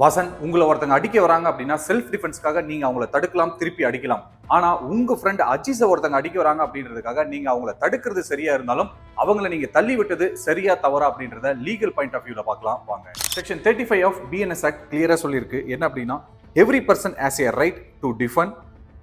வாசன், உங்களை ஒருத்தங்க அடிக்க வராங்க அப்படின்னா செல்ஃப் டிஃபென்ஸ்க்காக நீங்க அவங்கள தடுக்கலாம், திருப்பி அடிக்கலாம். ஆனா உங்க ஃப்ரெண்ட் அஜீஸை ஒருத்தங்க அடிக்க வராங்க அப்படின்றதுக்காக நீங்க அவங்கள தடுக்கிறது சரியா இருந்தாலும் அவங்கள நீங்க தள்ளி விட்டது சரியா தவறா அப்படின்றத லீகல் பாயிண்ட் ஆஃப் வியூல பார்க்கலாம் வாங்க. செக்ஷன் 35 ஆஃப் பிஎன்எஸ் ஆக்ட் கிளியரா சொல்லியிருக்கு. என்ன அப்படின்னா, every person has a right to defend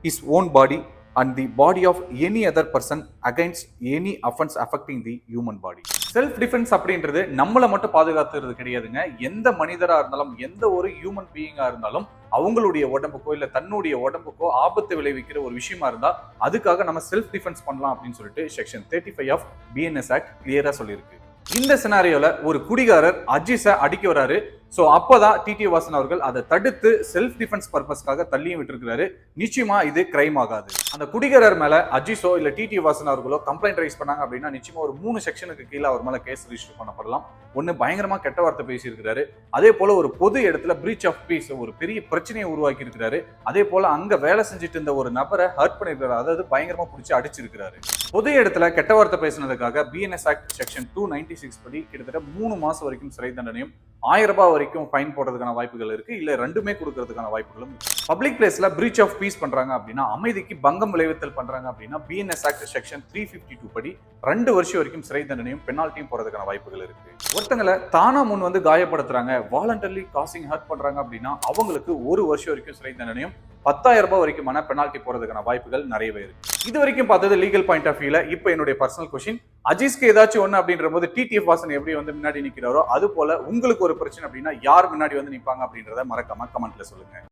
his own body and the body of any other person against any offense affecting the human body. Self defence அப்படின்றது நம்மளை மட்டும் பாதுகாத்துறது கிடையாதுங்க. எந்த மனிதரா இருந்தாலும், எந்த ஒரு ஹியூமன் பீயிங்கா இருந்தாலும் அவங்களுடைய உடம்புக்கோ இல்ல தன்னுடைய உடம்புக்கோ ஆபத்து விளைவிக்கிற ஒரு விஷயமா இருந்தா அதுக்காக நம்ம செல்ஃப் டிஃபென்ஸ் பண்ணலாம் அப்படின்னு சொல்லிட்டு செக்ஷன் 35 ஆஃப் பிஎன்எஸ் ஆக்ட் கிளியரா சொல்லியிருக்கு. இந்த சினாரியோல ஒரு குடிகாரர் அஜீஸை அடிக்க வராரு. சோ அப்பதான் டிடி வாசன் அவர்கள் அதை தடுத்து செல்ஃப் டிஃபென்ஸ் பர்பஸ்க்காக தள்ளியும் விட்டுருக்காரு. நிச்சயமா இது கிரைம் ஆகாது. அந்த குடிகாரர் மேல அஜீஸோ இல்ல டிடி வாசன் அவர்களோ கம்ப்ளைண்ட் ரைஸ் பண்ணாங்க அப்படின்னா நிச்சயமா ஒரு 3 செக்ஷனுக்கு கீழே அவர் மேல கேஸ் ரிஜிஸ்டர் பண்ணப்படலாம். ஒன்னு, பயங்கரமா கெட்ட வார்த்தை பேசி இருக்கிறாரு. அதே போல ஒரு பொது இடத்துல பிரீச் ஆஃப் பீஸ், ஒரு பெரிய பிரச்சனையை உருவாக்கி இருக்கிறாரு. அதே போல அங்க வேலை செஞ்சுட்டு இருந்த ஒரு நபரை ஹர்ட் பண்ணிருக்காரு, அதாவது பயங்கரமா பிடிச்சி அடிச்சிருக்காரு. பொது இடத்துல கெட்ட வார்த்தை பேசினதுக்காக பிஎன்எஸ் ஆக்ட் செக்ஷன் 296 படி கிட்டத்தட்ட 3 மாசம் வரைக்கும் சிறை தண்டனையும் 1000 ரூபாய் வரைக்கும் ஃபைன் போடுறதுக்கான வாய்ப்புகள் இருக்கு. இல்ல ரெண்டுமே கொடுக்கறதுக்கான வாய்ப்புகளும் இருக்கு. பப்ளிக் பிளேஸ்ல பிரீச் ஆஃப் பீஸ் பண்றாங்க அப்படின்னா, அமைதிக்கு பங்கம் விளைவித்தல் பண்றாங்க அப்படின்னா பிஎன்எஸ் ஆக்ட் செக்ஷன் 352 படி 2 வருஷம் வரைக்கும் சிறை தண்டனையும் பெனால்ட்டியும் போறதுக்கான வாய்ப்புகள் இருக்கு. ஒருத்தங்களை தானா முன் வந்து காயப்படுத்துறாங்க, வாலண்டர்லி காசிங் ஹர்ட் பண்றாங்க அப்படின்னா அவங்களுக்கு 1 வருஷம் வரைக்கும் சிறை தண்டனையும் 10,000 ரூபாய் வரைக்குமான பெனால்ட்டி போறதுக்கான வாய்ப்புகள் நிறையவே இருக்கு. இது வரைக்கும் பார்த்தது லீகல் பாயிண்ட் ஆஃப் வியூல. இப்போ என்னுடைய பர்சனல் கொஸ்டின், அஜீஸ்க்கு ஏதாச்சும் ஒண்ணு அப்படின்ற போது டிடிஎஃப் வாசன் எப்படி வந்து முன்னாடி நிக்கிறாரோ அது போல உங்களுக்கு ஒரு பிரச்சனை அப்படின்னா யார் முன்னாடி வந்து நிப்பாங்க அப்படின்றத மறக்காம கமெண்ட்ல சொல்லுங்க.